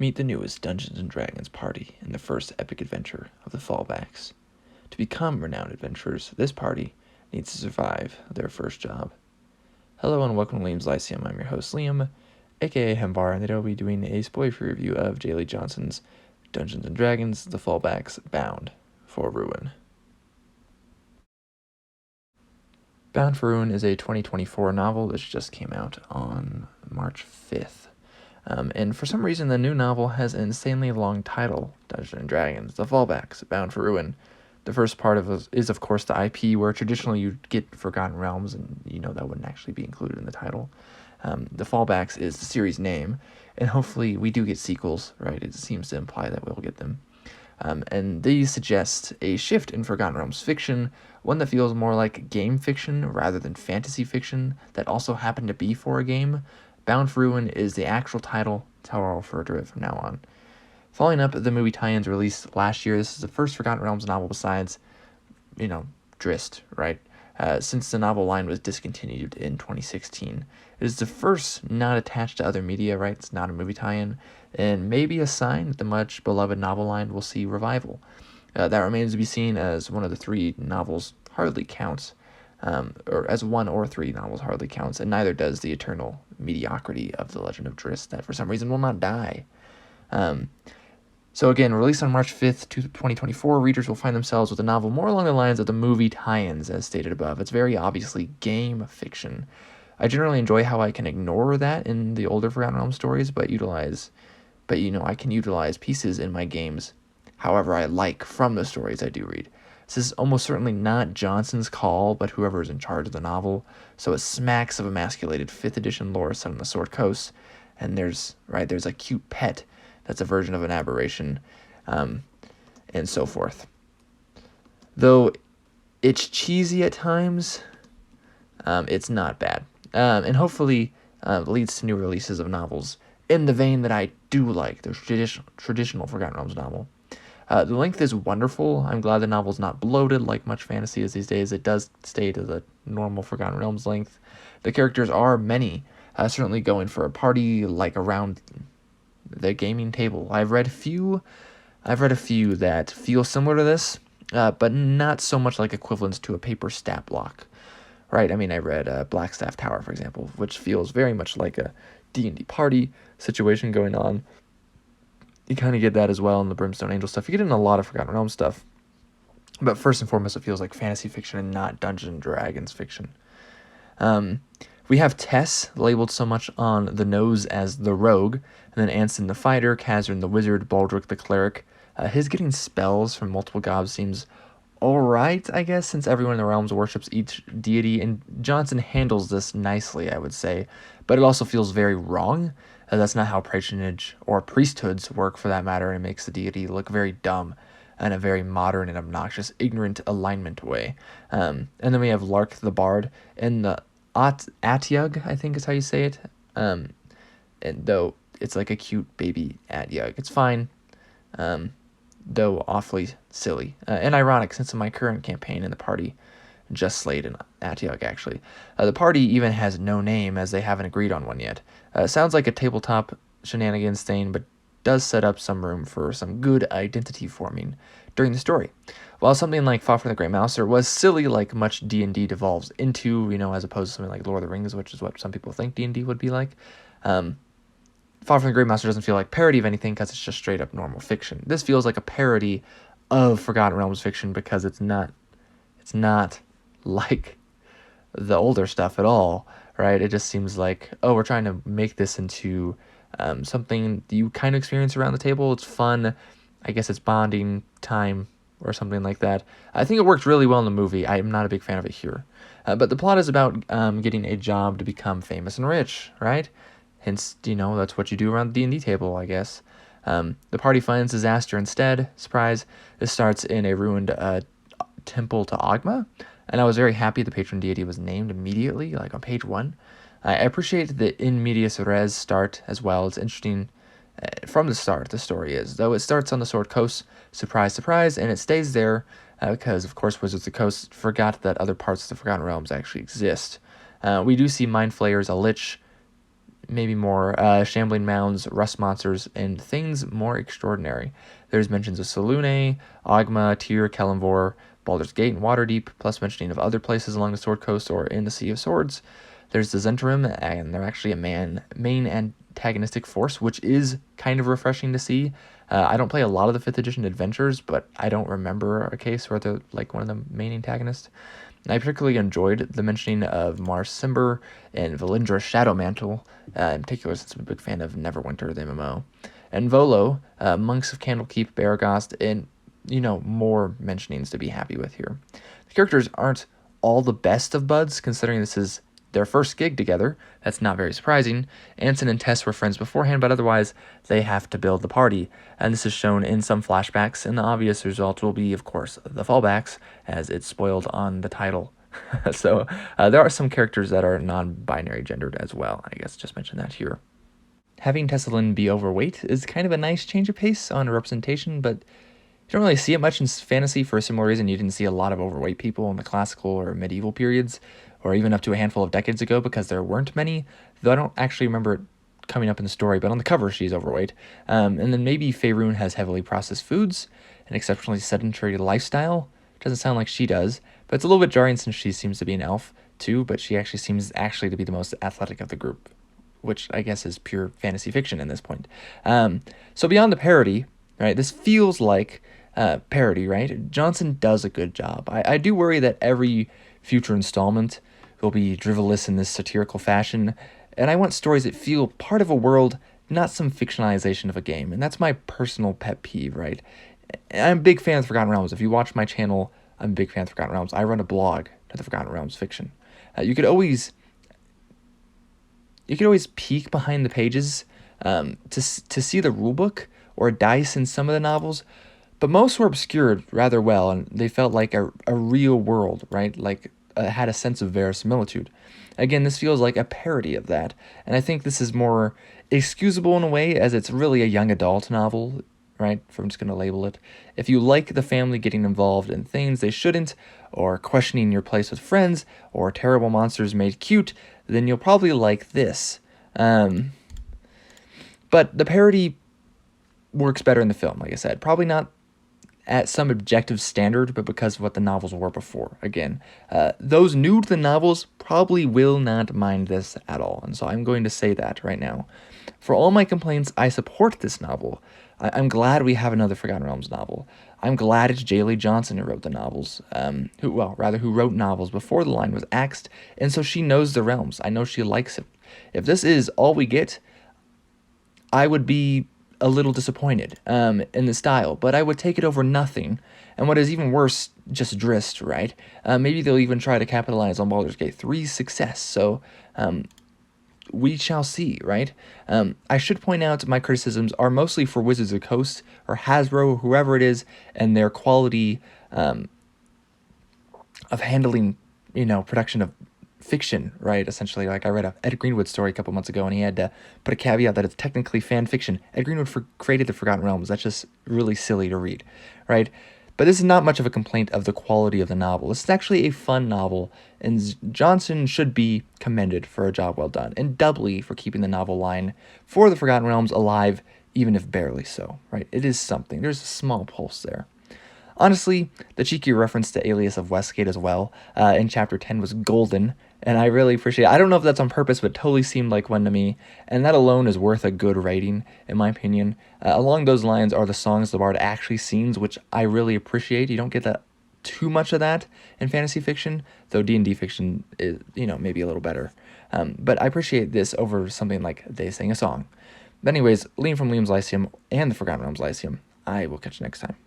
Meet the newest Dungeons & Dragons party in the first epic adventure of the Fallbacks. To become renowned adventurers, this party needs to survive their first job. Hello and welcome to Liam's Lyceum. I'm your host Liam, aka Hembar, and today I'll be doing a spoiler-free review of Jaleigh Johnson's Dungeons & Dragons The Fallbacks Bound for Ruin. Bound for Ruin is a 2024 novel that just came out on March 5th. And for some reason, the new novel has an insanely long title, Dungeons & Dragons, The Fallbacks, Bound for Ruin. The first part is, of course, the IP, where traditionally you'd get Forgotten Realms, and that wouldn't actually be included in the title. The Fallbacks is the series name, and hopefully we do get sequels, right? It seems to imply that we'll get them. And these suggest a shift in Forgotten Realms fiction, one that feels more like game fiction rather than fantasy fiction that also happened to be for a game. Bound for Ruin is the actual title. That's how I'll refer to it from now on. Following up the movie tie-ins released last year, this is the first Forgotten Realms novel besides, Drizzt, right? Since the novel line was discontinued in 2016. It is the first not attached to other media, right? It's not a movie tie-in, and maybe a sign that the much beloved novel line will see revival. That remains to be seen, as one of the three novels hardly counts, or as one or three novels hardly counts, and neither does the eternal mediocrity of The Legend of Drizzt that for some reason will not die. So again, released on March 5th, 2024, readers will find themselves with a novel more along the lines of the movie tie-ins, as stated above. It's very obviously game fiction. I generally enjoy how I can ignore that in the older Forgotten Realms stories, but I can utilize pieces in my games however I like from the stories I do read. This is almost certainly not Johnson's call, but whoever is in charge of the novel, so it smacks of emasculated 5th edition lore set on the Sword Coast, and there's a cute pet that's a version of an aberration, and so forth. Though it's cheesy at times, it's not bad, and hopefully leads to new releases of novels in the vein that I do like, the traditional Forgotten Realms novel. The length is wonderful. I'm glad the novel's not bloated like much fantasy is these days. It does stay to the normal Forgotten Realms length. The characters are many, certainly going for a party like around the gaming table. I've read a few that feel similar to this, but not so much like equivalents to a paper stat block. Right? I mean, I read Blackstaff Tower, for example, which feels very much like a D&D party situation going on. You kind of get that as well in the Brimstone Angel stuff. You get in a lot of Forgotten Realms stuff. But first and foremost, it feels like fantasy fiction and not Dungeons & Dragons fiction. We have Tess, labeled so much on the nose as the rogue, and then Anson the fighter, Kazrin the wizard, Baldric the cleric. His getting spells from multiple gods seems alright, I guess, since everyone in the realms worships each deity, and Johnson handles this nicely, I would say, but it also feels very wrong. That's not how patronage or priesthoods work, for that matter, and it makes the deity look very dumb in a very modern and obnoxious, ignorant alignment way. And then we have Lark the Bard in the Atyug, I think is how you say it. And though it's like a cute baby Atyug. It's fine, though awfully silly. And ironic, since in my current campaign in the party just slayed an Atyug, actually. The party even has no name, as they haven't agreed on one yet. Sounds like a tabletop shenanigans thing, but does set up some room for some good identity forming during the story. While something like Far from the Great Mouser was silly, like much D&D devolves into, as opposed to something like Lord of the Rings, which is what some people think D&D would be like. Far from the Great Mouser doesn't feel like parody of anything because it's just straight up normal fiction. This feels like a parody of Forgotten Realms fiction because it's not like the older stuff at all, right? It just seems like, we're trying to make this into something you kind of experience around the table. It's fun. I guess it's bonding time or something like that. I think it worked really well in the movie. I'm not a big fan of it here. But the plot is about getting a job to become famous and rich, right? Hence, that's what you do around the D&D table, I guess. The party finds disaster instead. Surprise. This starts in a ruined temple to Ogma, and I was very happy the patron deity was named immediately, like on page 1. I appreciate the in medias res start as well. It's interesting from the start, the story is, though it starts on the Sword Coast, surprise, surprise, and it stays there because, of course, Wizards of the Coast forgot that other parts of the Forgotten Realms actually exist. We do see Mind Flayers, a lich, maybe more shambling mounds, rust monsters, and things more extraordinary. There's mentions of Selûne, Ogma, Tyr, Kelemvor, Baldur's Gate, and Waterdeep, plus mentioning of other places along the Sword Coast or in the Sea of Swords. There's the Zhentarim, and they're actually a main antagonistic force, which is kind of refreshing to see. I don't play a lot of the 5th edition adventures, but I don't remember a case where they're like one of the main antagonists. I particularly enjoyed the mentioning of Mars Cimber and Valindra's Shadowmantle, in particular since I'm a big fan of Neverwinter, the MMO. And Volo, Monks of Candlekeep, Baragast, and, more mentionings to be happy with here. The characters aren't all the best of buds, considering this is their first gig together. That's not very surprising. Ansem and Tess were friends beforehand, but otherwise they have to build the party, and this is shown in some flashbacks, and the obvious result will be, of course, the Fallbacks, as it's spoiled on the title. So there are some characters that are non-binary gendered as well. I guess just mention that here. Having Tessalin be overweight is kind of a nice change of pace on representation, but you don't really see it much in fantasy for a similar reason. You didn't see a lot of overweight people in the classical or medieval periods, or even up to a handful of decades ago, because there weren't many, though I don't actually remember it coming up in the story, but on the cover she's overweight. And then maybe Faerun has heavily processed foods, an exceptionally sedentary lifestyle. Doesn't sound like she does, but it's a little bit jarring since she seems to be an elf too, but she actually seems to be the most athletic of the group, which I guess is pure fantasy fiction at this point. So beyond the parody, right, this feels like parody, right? Johnson does a good job. I do worry that every future installment will be drivelous in this satirical fashion, and I want stories that feel part of a world, not some fictionalization of a game, and that's my personal pet peeve, right? I'm a big fan of Forgotten Realms. If you watch my channel, I'm a big fan of Forgotten Realms. I run a blog to the Forgotten Realms fiction. You could always peek behind the pages to see the rulebook or dice in some of the novels, but most were obscured rather well, and they felt like a real world, right? Like had a sense of verisimilitude. Again, this feels like a parody of that, and I think this is more excusable in a way, as it's really a young adult novel, right? If I'm just going to label it. If you like the family getting involved in things they shouldn't, or questioning your place with friends, or terrible monsters made cute, then you'll probably like this. But the parody works better in the film, like I said. Probably not at some objective standard, but because of what the novels were before. Again, those new to the novels probably will not mind this at all, and so I'm going to say that right now. For all my complaints, I support this novel. I'm glad we have another Forgotten Realms novel. I'm glad it's Jaleigh Johnson who wrote the novels, who wrote novels before the line was axed, and so she knows the realms. I know she likes it. If this is all we get, I would be a little disappointed in the style, but I would take it over nothing. And what is even worse, just Drizzt, right? Maybe they'll even try to capitalize on Baldur's Gate 3's success, so we shall see, right? I should point out my criticisms are mostly for Wizards of the Coast, or Hasbro, or whoever it is, and their quality of handling, production of fiction, right? Essentially, like I read a Ed Greenwood story a couple months ago, and he had to put a caveat that it's technically fan fiction. Ed Greenwood created the Forgotten Realms. That's just really silly to read, right? But this is not much of a complaint of the quality of the novel. This is actually a fun novel, and Johnson should be commended for a job well done, and doubly for keeping the novel line for the Forgotten Realms alive, even if barely so, right? It is something. There's a small pulse there. Honestly, the cheeky reference to Alias of Westgate as well in Chapter 10 was golden, and I really appreciate it. I don't know if that's on purpose, but it totally seemed like one to me, and that alone is worth a good rating, in my opinion. Along those lines are the songs the bard actually sings, which I really appreciate. You don't get that too much of that in fantasy fiction, though D&D fiction is, maybe a little better. But I appreciate this over something like they sing a song. But anyways, Liam from Liam's Lyceum and the Forgotten Realms Lyceum. I will catch you next time.